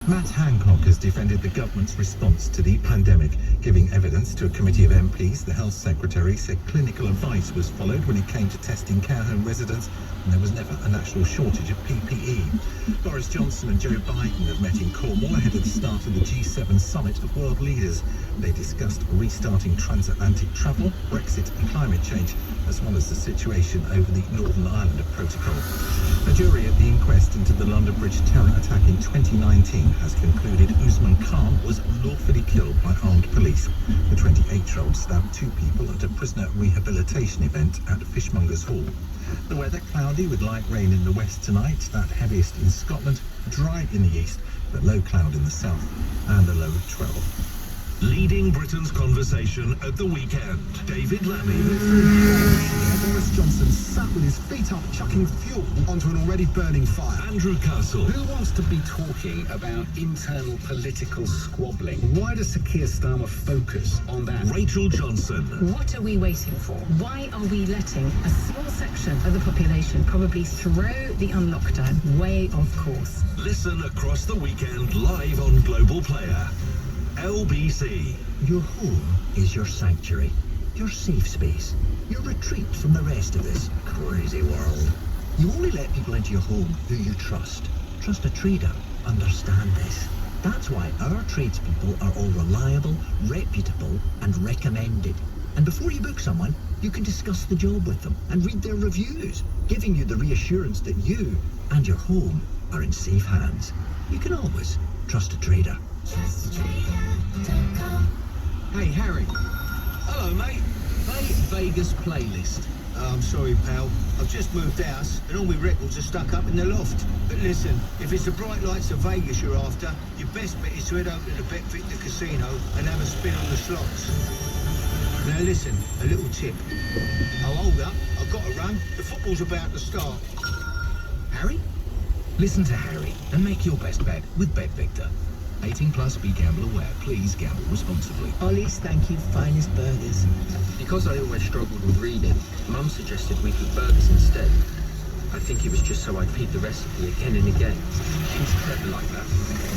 Matt Hancock has defended the government's response to the pandemic. Giving evidence to a committee of MPs, the Health Secretary said clinical advice was followed when it came to testing care home residents, and there was never a national shortage of PPE. Boris Johnson and Joe Biden have met in Cornwall ahead of the start of the G7 summit of world leaders. They discussed restarting transatlantic travel, Brexit and climate change, as well as the situation over the Northern Ireland Protocol. A jury at the inquest into the London Bridge terror attack in 2019 has concluded Usman Khan was lawfully killed by armed police. The 28-year-old stabbed two people at a prisoner rehabilitation event at Fishmongers Hall. The weather cloudy with light rain in the west tonight, that heaviest in Scotland, dry in the east, but low cloud in the south, and a low of 12. Leading Britain's conversation at the weekend, David Lammy. Boris Johnson sat with his feet up, chucking fuel onto an already burning fire. Andrew Castle. Who wants to be talking about internal political squabbling? Why does Sir Keir Starmer focus on that? Rachel Johnson. What are we waiting for? Why are we letting a small section of the population probably throw the unlockdown way off course? Listen across the weekend live on Global Player. LBC. Your home is your sanctuary, your safe space, your retreat from the rest of this crazy world. You only let people into your home who you trust. Trust a trader. Understand this. That's why our tradespeople are all reliable, reputable and recommended. And before you book someone, you can discuss the job with them and read their reviews, giving you the reassurance that you and your home are in safe hands. You can always trust a trader. Hey, Harry. Hello, mate. Play Vegas playlist. I'm sorry, pal. I've just moved house and all my records are stuck up in the loft. But listen, if it's the bright lights of Vegas you're after, your best bet is to head over to the Bet Victor Casino and have a spin on the slots. Now listen, a little tip. Oh, hold up. I've got to run. The football's about to start. Harry? Listen to Harry and make your best bet with Bet Victor. 18 plus, be gamble aware. Please gamble responsibly. Ollie's Thank You Finest Burgers. Because I always struggled with reading, Mum suggested we cook burgers instead. I think it was just so I'd repeat the recipe again and again. She's clever like that.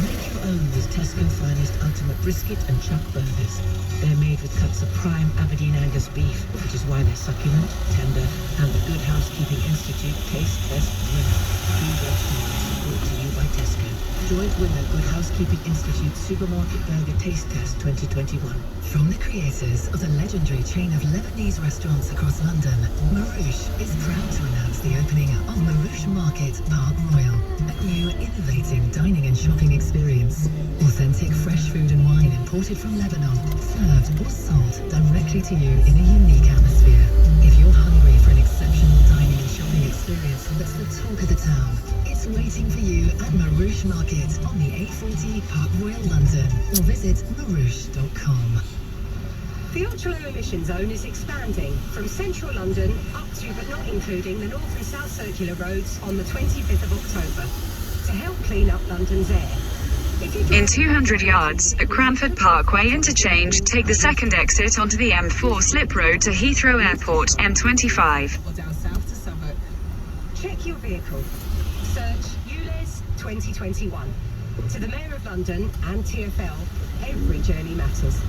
Make your own with Tesco Finest Ultimate Brisket and Chuck Burgers. They're made with cuts of prime Aberdeen Angus beef, which is why they're succulent, tender, and the Good Housekeeping Institute Taste Test winner. Two vegetables brought to you by Tesco. Joint winner Good Housekeeping Institute Supermarket Burger Taste Test 2021. From the creators of the legendary chain of Lebanese restaurants across London, Marouche is proud to announce the opening of Marouche Market Park Royal, a new innovating dining and shopping experience. Authentic fresh food and wine imported from Lebanon, served or sold directly to you in a unique atmosphere. If you're hungry for an exceptional dining and shopping experience that's the talk of the town, it's waiting for you at Marouche Market on the A40 Park Royal London, or visit marouche.com. The ultra-low emission zone is expanding from central London up to but not including the north and south circular roads on the 25th of October to help clean up London's air. In 200 yards, at Cranford Parkway interchange, take the second exit onto the M4 slip road to Heathrow Airport, M25. Or down south to Southwark. Check your vehicle. Search ULEZ 2021. To the Mayor of London and TfL, every journey matters.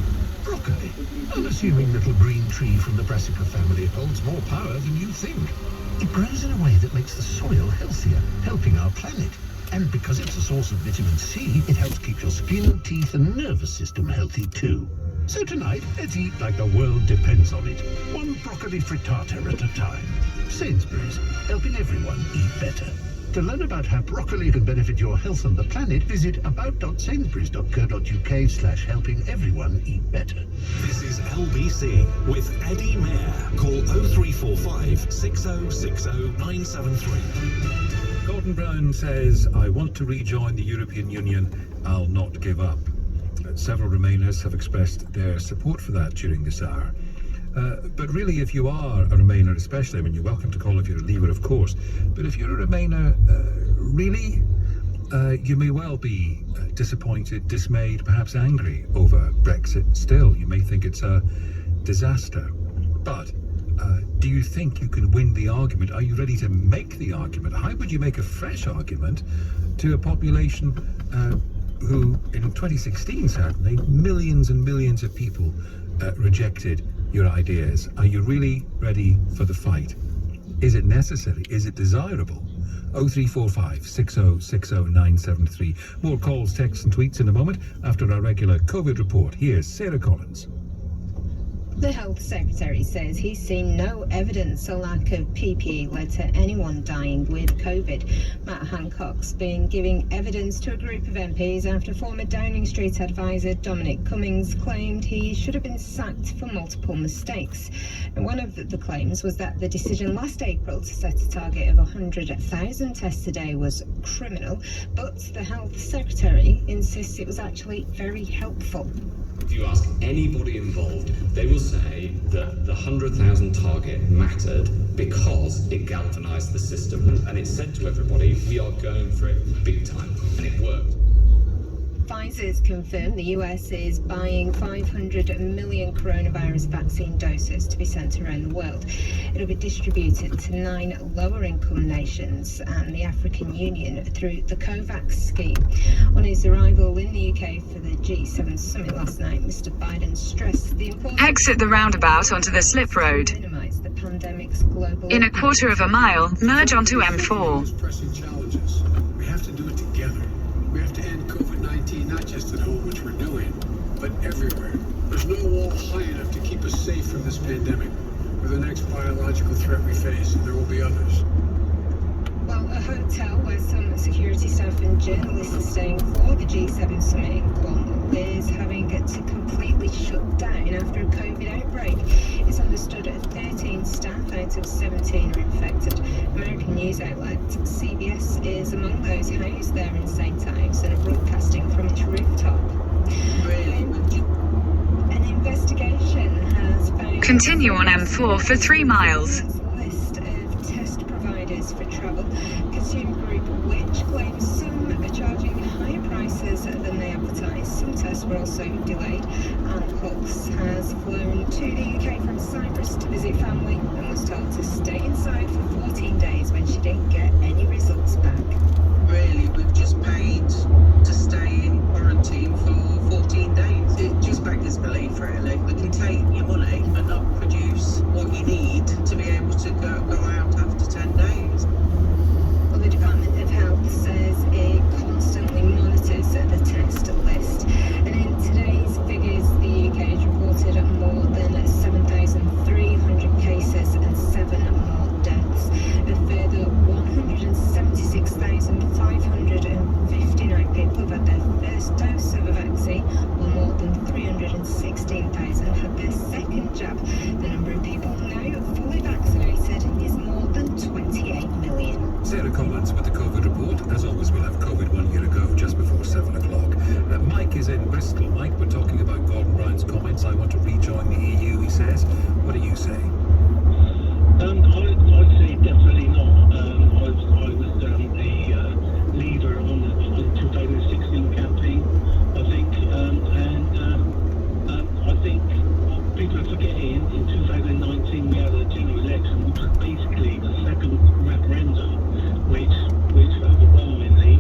Broccoli, unassuming little green tree from the brassica family, holds more power than you think. It grows in a way that makes the soil healthier, helping our planet. And because it's a source of vitamin C, it helps keep your skin, teeth and nervous system healthy too. So tonight, let's eat like the world depends on it. One broccoli frittata at a time. Sainsbury's, helping everyone eat better. To learn about how broccoli can benefit your health and the planet, visit about.sainsbury's.co.uk/helping everyone eat better. This is LBC with Eddie Mayer. Call 0345 6060 973. Gordon Brown says, I want to rejoin the European Union. I'll not give up. Several Remainers have expressed their support for that during this hour. But really, if you are a Remainer especially, I mean, you're welcome to call if you're a Leaver, of course, but if you're a Remainer, really, you may well be disappointed, dismayed, perhaps angry over Brexit still. You may think it's a disaster. But do you think you can win the argument? Are you ready to make the argument? How would you make a fresh argument to a population who in 2016 certainly, millions and millions of people rejected your ideas. Are you really ready for the fight? Is it necessary? Is it desirable? 0345 6060 973. More calls, texts and tweets in a moment after our regular COVID report. Here's Sarah Collins. The Health Secretary says he's seen no evidence a lack of PPE led to anyone dying with COVID. Matt Hancock's been giving evidence to a group of MPs after former Downing Street advisor Dominic Cummings claimed he should have been sacked for multiple mistakes. And one of the claims was that the decision last April to set a target of 100,000 tests a day was criminal, but the Health Secretary insists it was actually very helpful. If you ask anybody involved, they will say that the 100,000 target mattered because it galvanised the system. And it said to everybody, we are going for it big time. And it worked. Pfizer's confirmed the US is buying 500 million coronavirus vaccine doses to be sent around the world. It'll be distributed to 9 lower-income nations and the African Union through the COVAX scheme. On his arrival in the UK for the G7 summit last night, Mr. Biden stressed the importance Exit the roundabout onto the slip road. to minimise the pandemic's global In a quarter of a mile, merge onto M4. Pressing challenges. We have to do it together. We have to end COVID-19 not just at home, which we're doing, but everywhere. There's no wall high enough to keep us safe from this pandemic or the next biological threat we face, and there will be others. Well, a hotel where some security staff and journalists are staying for the G7 summit in Cornwall is having to completely shut down after a COVID outbreak. It's understood that 13 staff out of 17 are infected. American news outlet CBS is among those housed there in St. Ives and are broadcasting from its rooftop. An investigation has found... Continue on M4 for 3 miles. List of test providers for travel. Consumer group which claims some are charging higher prices than they advertise. Some tests were also delayed. Anne Hooks has flown to the UK from Cyprus to visit family and was told to stay inside for 14 days when she didn't get any results back. Really, we've just paid to stay in quarantine for 14 days. It just beggars belief, really. We can take your money but not produce what you need to be able to go out after 10 days. Well, the Department of Health says it constantly monitors the test list. And in today's figures, the UK has reported more than 7,300 cases and 7 more deaths. A further 176,559 people have had their first dose of a vaccine, while more than 316,000 had their second jab. The number of people now fully vaccinated is more than 28 million. Sarah Collins with the COVID report. As always, we'll have COVID 1 year ago, just before 7 o'clock. Mike is in Bristol. Mike, we're talking about Gordon Brown's comments. I want to rejoin the EU, he says. What do you say? I'd say definitely not. I was the leader on the 2016 campaign, I think, I think people are forgetting in 2019 we had a general election, which was basically a second referendum, which overwhelmingly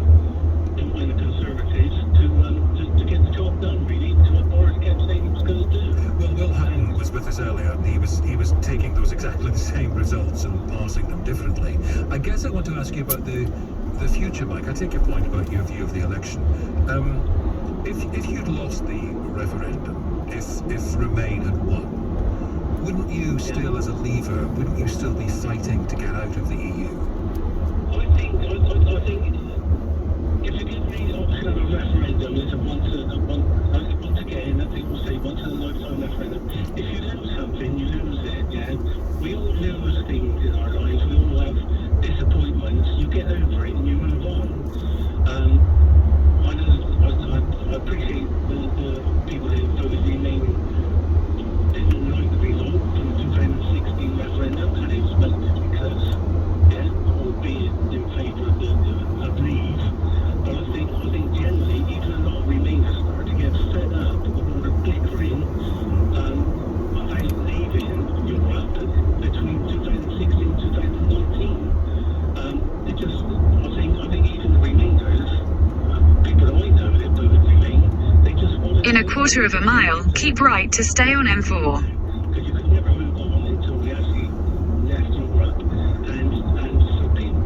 combined the Conservatives to get the job done, really, to what Boris kept saying he was going to do. Well, Will Hutton was with us earlier, and he was taking those exactly the same results and parsing them differently. I guess I want to ask you about the future, Mike. I take your point about your view of the election. If you'd lost the referendum, if Remain had won, wouldn't you still, as a leaver, wouldn't you still be fighting to get out of the EU? I think if you give me the option of a referendum, it's once again, I think we'll say once in a lifetime referendum. If you lose something, you lose it, yeah? We all lose things in our lives, we all have disappointments, you get over it and you move on. I appreciate the people who voted Remain didn't like the result from the 2016 referendum, and it was relatively close, yeah, albeit in favour of Leave. But I think generally, even a lot of Remainers started to get fed up with all the bickering. a quarter of a mile, keep right to stay on M4. Because you could never move on until we actually left Europe. And so people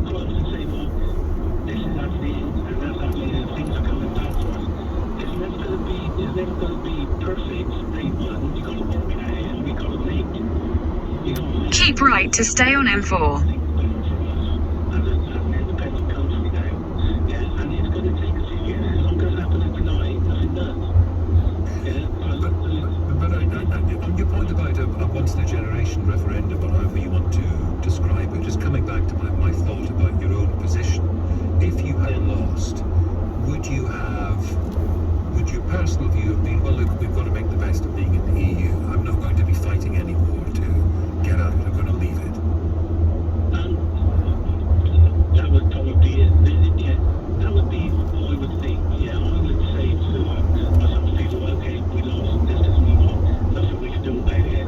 quite often say, well, this is happening and that's happening and things are coming back to us. It's never going to be perfect day one. You've got to work at it and we've got to make. Keep right to stay on M4. As an independent country now. Yeah, and it's going to take a few years. It's not going to happen overnight. Nothing does. But on your point about a once-in-a-generation referendum, or however you want to describe it, just coming back to my thought about your own position, if you had lost, would your personal view have been, well, look, we've got to make the best of being in the EU. I'm not going to be fighting anymore to get out. I'm going to leave it. That would probably be it. Yeah, that would be what I would think. Yeah, I would say to some people, okay, we lost, let's just move on. Nothing we can do about it.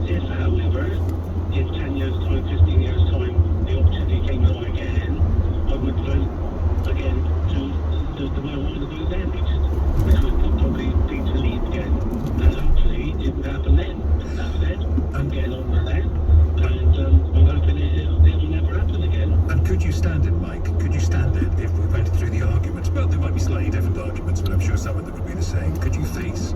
If, however, in 10 years' time, 15 years' time, the opportunity came along again, I would vote again to the way I wanted to vote then, which would probably be to leave again. And hopefully it would happen then. That said, I'm getting on with that. And I'm hoping it'll never happen again. And could you stand it, Mike? Could you stand it if we went through the arguments? Well, there might be slightly different arguments, but I'm sure some of them would be the same. Could you face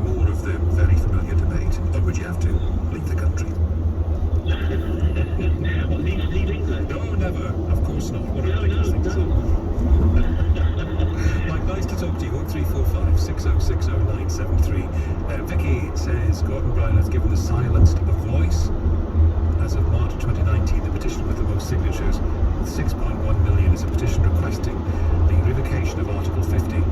more of the very familiar debate, or would you have to leave the country? Well, leave England? No, never. Of course not. What a ridiculous thing to say. Mike, nice to talk to you. 0345 6060 973. Vicky says Gordon Brown has given the silenced a voice. As of March 2019, the petition with the most signatures, with 6.1 million, is a petition requesting the revocation of Article 50.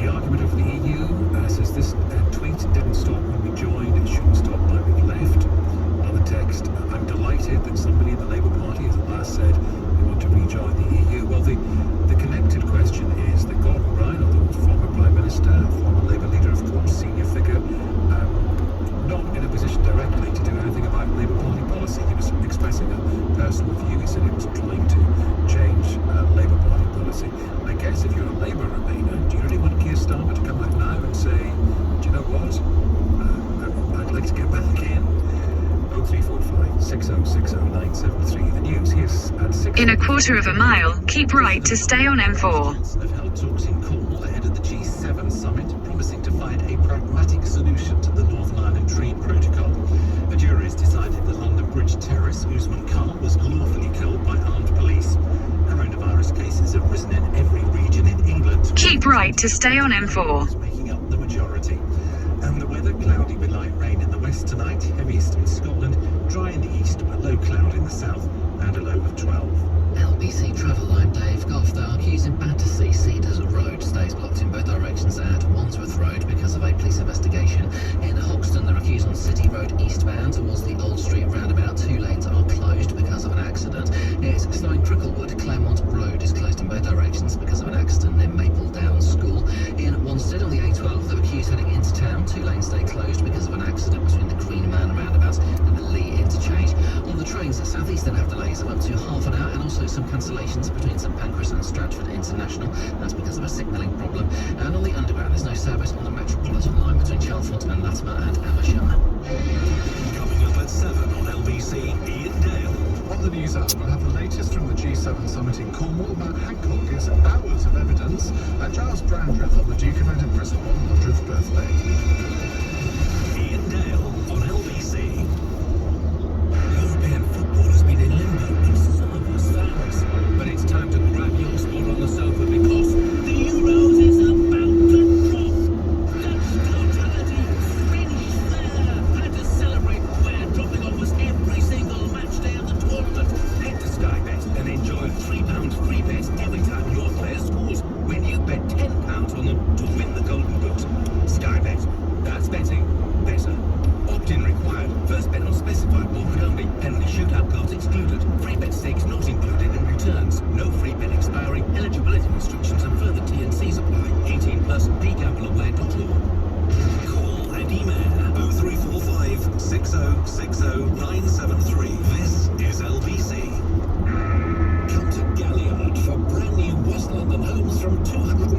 The argument of the EU says this tweet didn't stop when we joined, it shouldn't stop now we've left. Another text, I'm delighted that somebody in the Labour Party has at last said they want to rejoin the EU. Well, the connected question is that Gordon Brown, although former Prime Minister, former Labour leader, of course, senior figure, not in a position directly to do anything about Labour Party policy. He was expressing a personal view. He said he was trying to change Labour Party policy. I guess if you're a Labour Remainer, do you really want Keir Starmer to come out now and say, do you know what? I'd like to get back in. 0345 6060 973. The news here's at 6. In a quarter of a mile, keep right to stay on M4. Have held talks in Cornwall ahead of the G7 summit, promising to find a pragmatic solution to the Northern Ireland trade protocol. A jury has decided that London Bridge terrorist Usman Khan was lawfully killed by armed police. Coronavirus cases have risen in every region in England. Keep right to stay on M4. Making up the majority. And the weather, cloudy with light rain in the west tonight, heaviest in Scotland, dry in the east but low cloud in the south, and a low of 12. LBC Travel, I'm Dave Goff. There are queues in Battersea. Cedars Road stays blocked in both directions at Wandsworth Road because of a police investigation. In Hoxton, there are queues on City Road eastbound towards the Old Street roundabout. 2 lanes are closed because of an accident. It's snowing Cricklewood. Claremont Road is closed in both directions because of an accident near Mapledown School. In Wanstead on the A12, there were queues heading into town. 2 lanes stay closed because of an accident between the Queen Man roundabout and the Lee interchange. On the trains, South Eastern have delays of up to half an hour, and also some cancellations between St Pancras and Stratford International. That's because of a signalling problem. And on the Underground, there's no service on the Metropolitan line between Chalfont and Latimer and Amersham. Coming up at 7 on LBC, Ian Dale. On the news hour, we'll have the latest from the G7 summit in Cornwall. Matt Hancock gives hours of evidence, and Giles Brandreth on the Duke of Edinburgh's 100th birthday. Ian Dale on LBC. European football has been in limbo in some of us fans, but it's time to grab your spot on the sofa because the Euros is about to drop. That's totality. Finish there. Had to celebrate where dropping off was every single match day of the tournament. Head to Sky Bet and enjoy a £3 free bet every time your player scores when you bet £10 on them to win the Golden Boot. Sky Bet. That's better.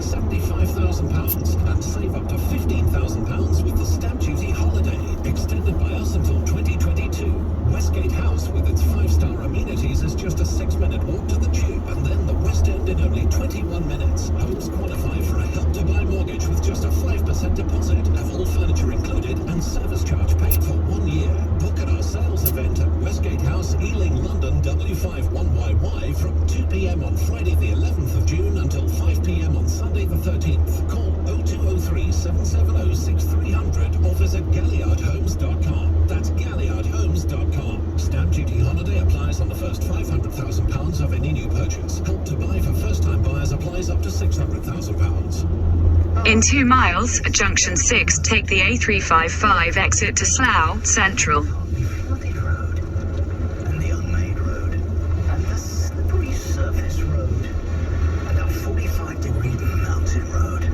£75,000 and save up to £15,000 with the stamp duty holiday, extended by us until 2022. Westgate House, with its 5-star amenities, is just a 6-minute walk to the Tube, and then the West End in only 21 minutes. Homes qualify for a Help to Buy mortgage with just a 5% deposit, have all furniture included, and service charge paid for 1 year. Book at our sales event at Westgate House, Ealing, London, W51YY from 2 p.m. on Friday the 11th of June until 5 p.m. on Sunday the 13th. Call 0203 770 6300 or visit galliardhomes.com. That's galliardhomes.com. Stamp duty holiday applies on the first £500,000 of any new purchase. Help to Buy for first-time buyers applies up to £600,000. In 2 miles, at junction 6, take the A355 exit to Slough Central. Flooded road, and the unmade road, and the slippery surface road, and a 45-degree mountain road.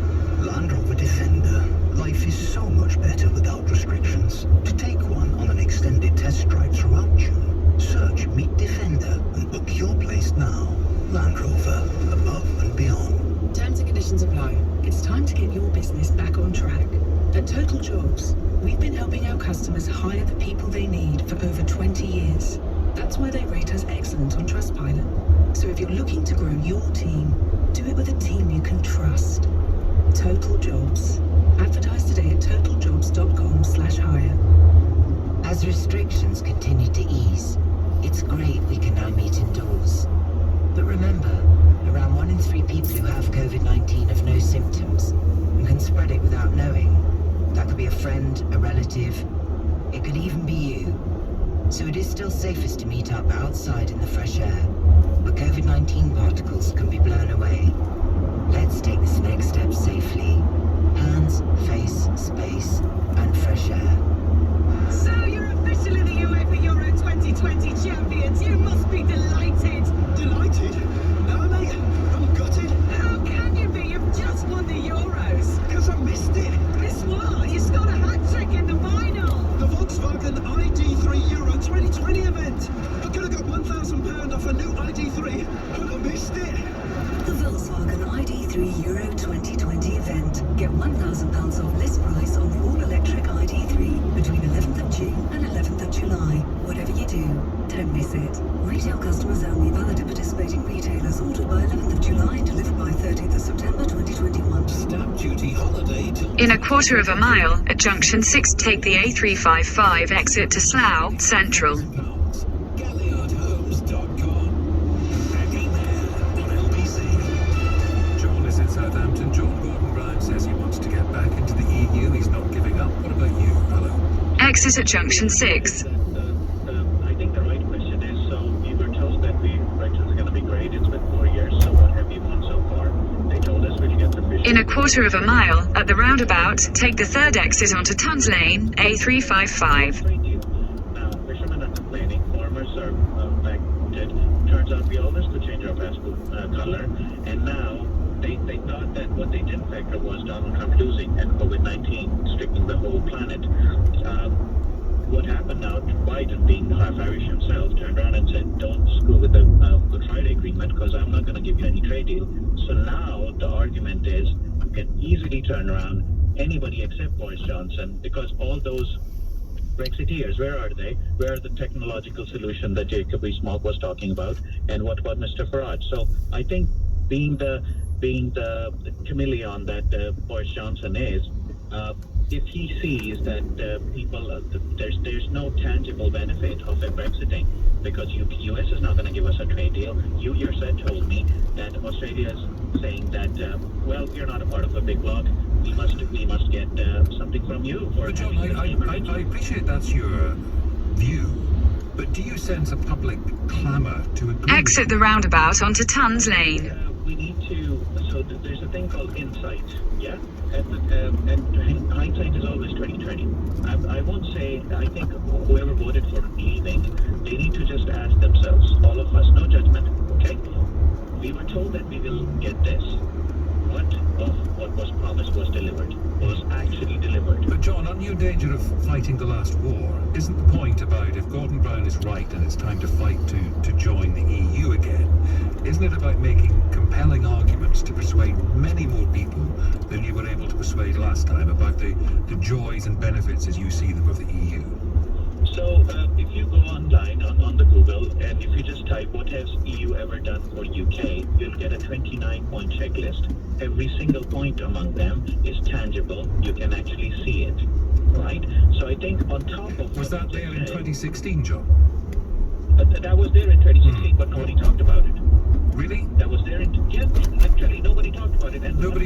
Land Rover Defender. Life is so much better without restrictions. To take one on an extended test drive throughout June, search Meet Defender and book your place now. Land Rover, above and beyond. Terms and conditions apply. It's time to get your business back on track. At Total Jobs, we've been helping our customers hire the people they need for over 20 years. That's why they rate us excellent on Trustpilot. So if you're looking to grow your team, do it with a team you can trust. Total Jobs. Advertise today at totaljobs.com/hire. As restrictions continue to ease, it's great we can now meet indoors. But remember, around 1 in 3 people who have COVID-19 have no symptoms and can spread it without knowing. That could be a friend, a relative, it could even be you. So it is still safest to meet up outside in the fresh air, where COVID-19 particles can be blown away. Let's take this next step safely. Hands, face, space, and fresh air. So you're officially the UEFA Euro 2020 champions. You must be delighted. Delighted? No, mate, I'm gutted. How can you be? You've just won the Euros. Because I missed it. Miss what? You scored a hat-trick in the final. The Volkswagen ID3 Euro 2020 event. I could have got £1,000 off a new ID3, but I missed it. The Volkswagen ID3 Euro 2020 event. Get £1,000 off list price on the all-electric ID3 between 11th of June and 11th of July. Whatever you do, don't miss it. Retail customers only, valid at participating retailers. Ordered by 11th of July and delivered by 30th of September 2021. Stamp duty holiday till... In a quarter of a mile, at junction 6, take the A355 exit to Slough Central. Southampton. John Gordon Brown says he wants to get back into the EU. He's not giving up. What about you? Hello. Exit at junction 6. I think the right question is, so we were told that Brexit's going to be great. It's been 4 years, so what have you won so far? They told us we'll get the fish. In a quarter of a mile, at the roundabout, take the 3rd exit onto Tuns Lane, A355. Now, fishermen are complaining, farmers are affected. Turns out we always could change our passport color, and now they thought that what they didn't factor was Donald Trump losing and COVID-19 striking the whole planet. What happened now, Biden, being half Irish himself, turned around and said, don't screw with the Good Friday Agreement because I'm not going to give you any trade deal. So now the argument is you can easily turn around anybody except Boris Johnson, because all those Brexiteers, where are they? Where are the technological solution that Jacob Rees-Mogg was talking about? And what about Mr. Farage? So I think being the chameleon that Boris Johnson is, if he sees that people, there's no tangible benefit of a Brexiting, because US is not going to give us a trade deal. You yourself told me that Australia is saying that, well, you're not a part of a big bloc. We must get something from you. For but John, I appreciate that's your view, but do you sense a public clamour to agree? Exit the roundabout onto Tuns Lane. We need to, so there's a thing called insight, yeah? And hindsight is always 2020. I won't say, I think whoever voted for leaving, they need to just ask themselves, all of us, no judgment, okay? We were told that we will get this. What of what was promised was delivered, was actually delivered. But John, aren't you in danger of fighting the last war? Isn't the point about if Gordon Brown is right and it's time to fight to join the EU again, isn't it about making compelling arguments to persuade many more people last time about the joys and benefits as you see them of the EU. So if you go online on the Google, and if you just type what has EU ever done for UK, you'll get a 29-point checklist. Every single point among them is tangible. You can actually see it, right? So I think on top of was that there in 2016, John? That was there in 2016, but nobody talked about it. Really? That was there in literally nobody talked about it. And nobody.